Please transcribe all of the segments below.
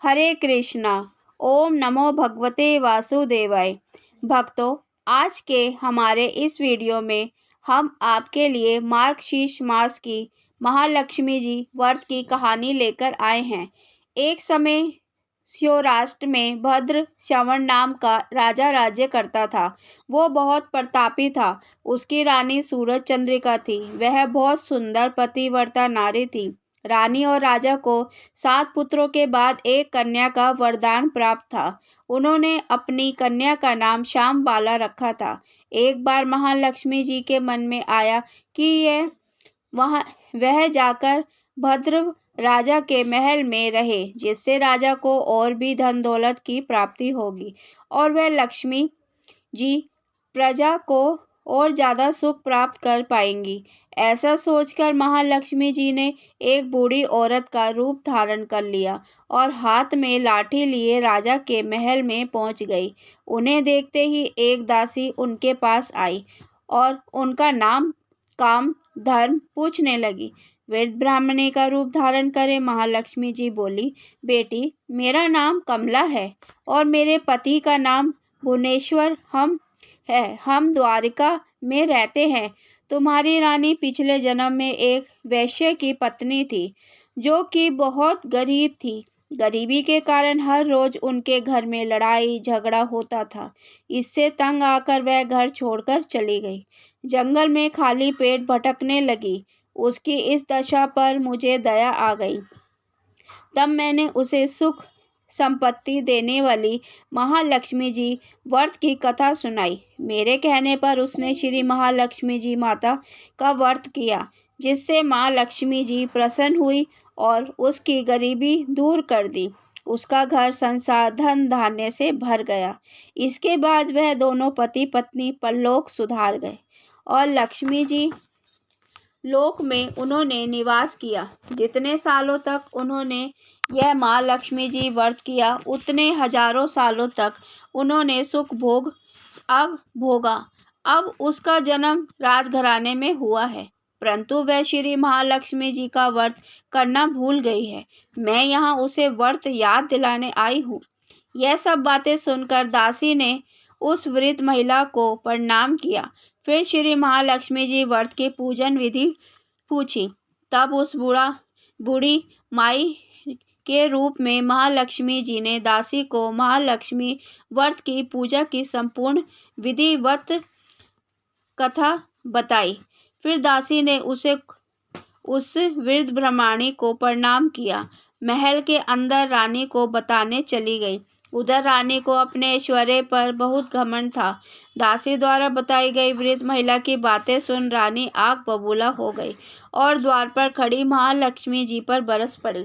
हरे कृष्णा। ओम नमो भगवते वासुदेवाय। भक्तों, आज के हमारे इस वीडियो में हम आपके लिए मार्गशीर्ष मास की महालक्ष्मी जी व्रत की कहानी लेकर आए हैं। एक समय सौराष्ट्र में भद्र श्रवण नाम का राजा राज्य करता था। वो बहुत प्रतापी था। उसकी रानी सूरज चंद्रिका थी। वह बहुत सुंदर पतिव्रता नारी थी। रानी और राजा को 7 पुत्रों के बाद एक कन्या का वरदान प्राप्त था। उन्होंने अपनी कन्या का नाम श्यामबाला रखा था। एक बार महालक्ष्मी जी के मन में आया कि वह जाकर भद्र राजा के महल में रहे, जिससे राजा को और भी धन दौलत की प्राप्ति होगी और वह लक्ष्मी जी प्रजा को और ज़्यादा सुख प्राप्त कर पाएंगी। ऐसा सोचकर महालक्ष्मी जी ने एक बूढ़ी औरत का रूप धारण कर लिया और हाथ में लाठी लिए राजा के महल में पहुंच गई। उन्हें देखते ही एक दासी उनके पास आई और उनका नाम, काम, धर्म पूछने लगी। वृद्ध ब्राह्मणी का रूप धारण करे महालक्ष्मी जी बोली, बेटी, मेरा नाम कमला है और मेरे पति का नाम भुवनेश्वर हम द्वारिका में रहते हैं। तुम्हारी रानी पिछले जन्म में एक वैश्य की पत्नी थी, जो कि बहुत गरीब थी। गरीबी के कारण हर रोज उनके घर में लड़ाई झगड़ा होता था। इससे तंग आकर वह घर छोड़कर चली गई। जंगल में खाली पेट भटकने लगी। उसकी इस दशा पर मुझे दया आ गई। तब मैंने उसे सुख संपत्ति देने वाली महालक्ष्मी जी व्रत की कथा सुनाई। मेरे कहने पर उसने श्री महालक्ष्मी जी माता का व्रत किया, जिससे माँ लक्ष्मी जी प्रसन्न हुई और उसकी गरीबी दूर कर दी। उसका घर संसार धन धान्य से भर गया। इसके बाद वह दोनों पति पत्नी परलोक सुधार गए और लक्ष्मी जी लोक में उन्होंने निवास किया। जितने सालों तक उन्होंने यह माँ लक्ष्मी जी व्रत किया, उतने हजारों सालों तक उन्होंने सुख भोगा। अब उसका जन्म राजघराने में हुआ है, परंतु वह श्री महालक्ष्मी जी का व्रत करना भूल गई है। मैं यहाँ उसे व्रत याद दिलाने आई हूँ। यह सब बातें सुनकर दासी ने उस वृद्ध महिला को प्रणाम किया। फिर श्री महालक्ष्मी जी व्रत की पूजन विधि पूछी। तब उस बूढ़ी माई के रूप में महालक्ष्मी जी ने दासी को महालक्ष्मी व्रत की पूजा की संपूर्ण विधिवत कथा बताई। फिर दासी ने उस वृद्ध ब्राह्मणी को प्रणाम किया। महल के अंदर रानी को बताने चली गई। उधर रानी को अपने ऐश्वर्य पर बहुत घमंड था। दासी द्वारा बताई गई वृद्ध महिला की बातें सुन रानी आग बबूला हो गई और द्वार पर खड़ी महालक्ष्मी जी पर बरस पड़ी।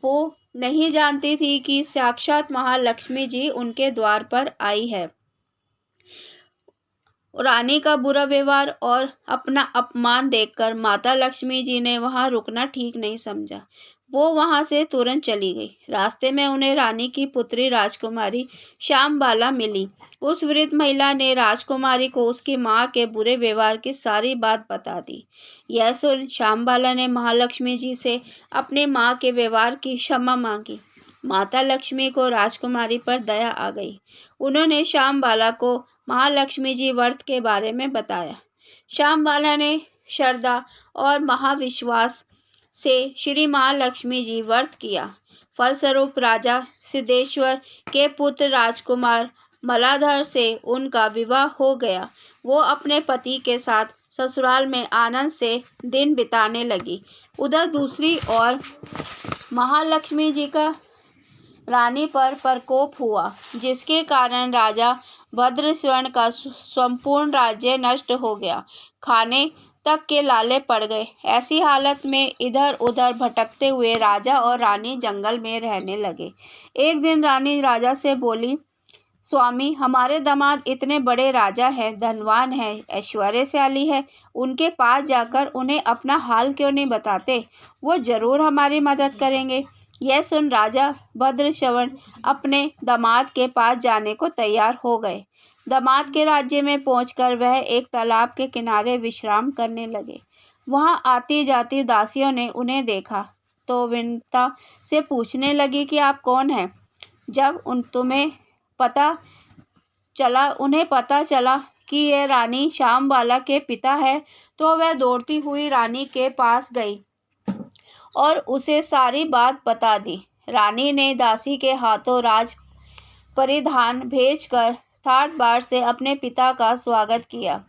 वो नहीं जानती थी कि साक्षात महालक्ष्मी जी उनके द्वार पर आई है। रानी का बुरा व्यवहार और अपना अपमान देखकर माता लक्ष्मी जी ने वहां रुकना ठीक नहीं समझा। वो वहां से तुरंत चली गई। रास्ते में उन्हें रानी की पुत्री राजकुमारी श्यामबाला मिली। उस वृद्ध महिला ने राजकुमारी को उसकी माँ के बुरे व्यवहार की सारी बात बता दी। यह सुन श्यामबाला ने महालक्ष्मी जी से अपनी माँ के व्यवहार की क्षमा मांगी। माता लक्ष्मी को राजकुमारी पर दया आ गई। उन्होंने श्यामबाला को महालक्ष्मी जी व्रत के बारे में बताया। श्यामबाला ने श्रद्धा और महाविश्वास से श्री महालक्ष्मी जी व्रत किया। फलस्वरूप राजा सिद्धेश्वर के पुत्र राजकुमार मलाधर से उनका विवाह हो गया। वो अपने पति के साथ ससुराल में आनंद से दिन बिताने लगी। उधर दूसरी ओर महालक्ष्मी जी का रानी पर प्रकोप हुआ, जिसके कारण राजा भद्रश्रवण का संपूर्ण राज्य नष्ट हो गया। खाने तक के लाले पड़ गए। ऐसी हालत में इधर उधर भटकते हुए राजा और रानी जंगल में रहने लगे। एक दिन रानी राजा से बोली, स्वामी, हमारे दामाद इतने बड़े राजा हैं, धनवान हैं, ऐश्वर्यशाली है, उनके पास जाकर उन्हें अपना हाल क्यों नहीं बताते? वो जरूर हमारी मदद करेंगे। यह सुन राजा भद्रश्रवण अपने दामाद के पास जाने को तैयार हो गए। दामाद के राज्य में पहुंचकर वह एक तालाब के किनारे विश्राम करने लगे। वहां आती जाती दासियों ने उन्हें देखा तो विनम्रता से पूछने लगी कि आप कौन हैं? जब उन्हें पता चला कि यह रानी श्यामबाला के पिता है, तो वह दौड़ती हुई रानी के पास गई और उसे सारी बात बता दी। रानी ने दासी के हाथों राज परिधान भेजकर ठाट बाट से अपने पिता का स्वागत किया।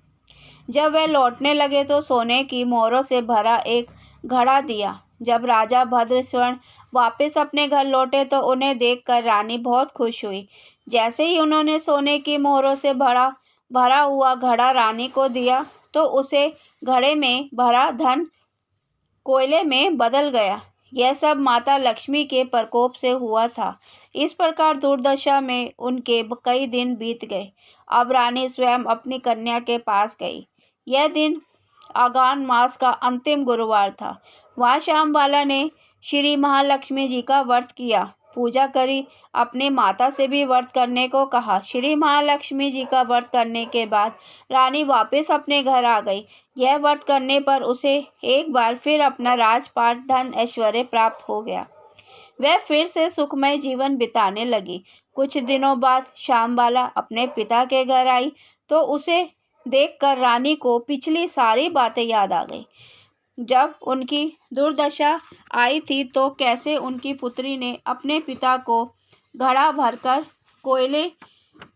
जब वह लौटने लगे तो सोने की मोहरों से भरा एक घड़ा दिया। जब राजा भद्रश्वण वापस अपने घर लौटे तो उन्हें देखकर रानी बहुत खुश हुई। जैसे ही उन्होंने सोने की मोहरों से भरा हुआ घड़ा रानी को दिया तो उसे घड़े में भरा धन कोयले में बदल गया। यह सब माता लक्ष्मी के प्रकोप से हुआ था। इस प्रकार दुर्दशा में उनके कई दिन बीत गए। अब रानी स्वयं अपनी कन्या के पास गई। यह दिन आघान मास का अंतिम गुरुवार था। वहाँ श्यामबाला ने श्री महालक्ष्मी जी का व्रत किया, पूजा करी, अपने माता से भी व्रत करने को कहा। श्री महालक्ष्मी जी का व्रत करने के बाद रानी वापस अपने घर आ गई। यह व्रत करने पर उसे एक बार फिर अपना राजपाट, धन, ऐश्वर्य प्राप्त हो गया। वह फिर से सुखमय जीवन बिताने लगी। कुछ दिनों बाद श्यामबाला अपने पिता के घर आई तो उसे देखकर रानी को पिछली सारी बातें याद आ गई। जब उनकी दुर्दशा आई थी तो कैसे उनकी पुत्री ने अपने पिता को घड़ा भरकर कोयले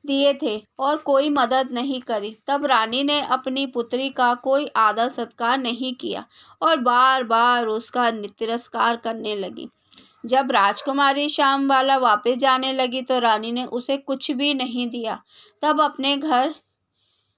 दिए थे और कोई मदद नहीं करी। तब रानी ने अपनी पुत्री का कोई आदर सत्कार नहीं किया और बार बार उसका तिरस्कार करने लगी। जब राजकुमारी श्यामबाला वापस जाने लगी तो रानी ने उसे कुछ भी नहीं दिया। तब अपने घर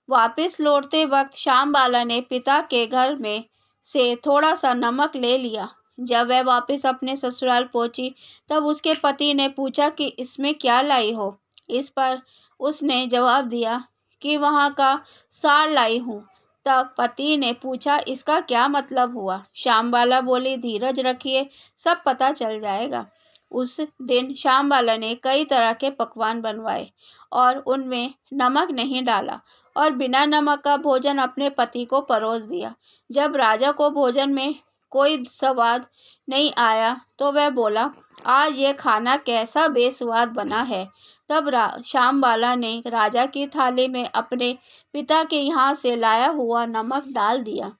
वापस लौटते वक्त श्यामबाला ने पिता के घर में से थोड़ा सा नमक ले लिया। जब वह वापस अपने ससुराल पहुंची तब उसके पति ने पूछा कि इसमें क्या लाई हो। इस पर उसने जवाब दिया कि वहाँ का सार लाई हूँ। तब पति ने पूछा इसका क्या मतलब हुआ। श्यामबाला बोली धीरज रखिए, सब पता चल जाएगा। उस दिन श्यामबाला ने कई तरह के पकवान बनवाए और उनमें नमक नहीं डाला और बिना नमक का भोजन अपने पति को परोस दिया। जब राजा को भोजन में कोई स्वाद नहीं आया तो वह बोला, आज यह खाना कैसा बेस्वाद बना है। तब श्यामबाला ने राजा की थाली में अपने पिता के यहाँ से लाया हुआ नमक डाल दिया।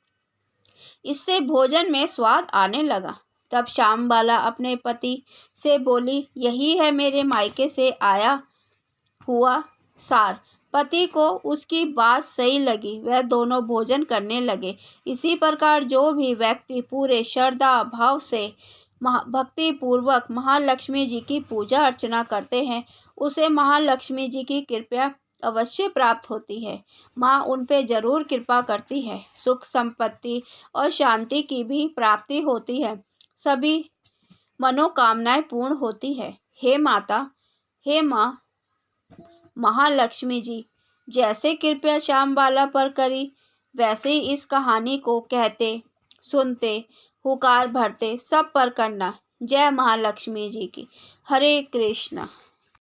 इससे भोजन में स्वाद आने लगा। तब श्यामबाला अपने पति से बोली, यही है मेरे मायके से आया हुआ सार। पति को उसकी बात सही लगी। वह दोनों भोजन करने लगे। इसी प्रकार जो भी व्यक्ति पूरे श्रद्धा भाव से भक्ति पूर्वक महालक्ष्मी जी की पूजा अर्चना करते हैं उसे महालक्ष्मी जी की कृपा अवश्य प्राप्त होती है। माँ उन पे जरूर कृपा करती है। सुख, संपत्ति और शांति की भी प्राप्ति होती है। सभी मनोकामनाएं पूर्ण होती है। हे माता, हे माँ महालक्ष्मी जी, जैसे कृपया श्यामबाला पर करी वैसे ही इस कहानी को कहते, सुनते, हुकार भरते सब पर करना। जय महालक्ष्मी जी की। हरे कृष्णा।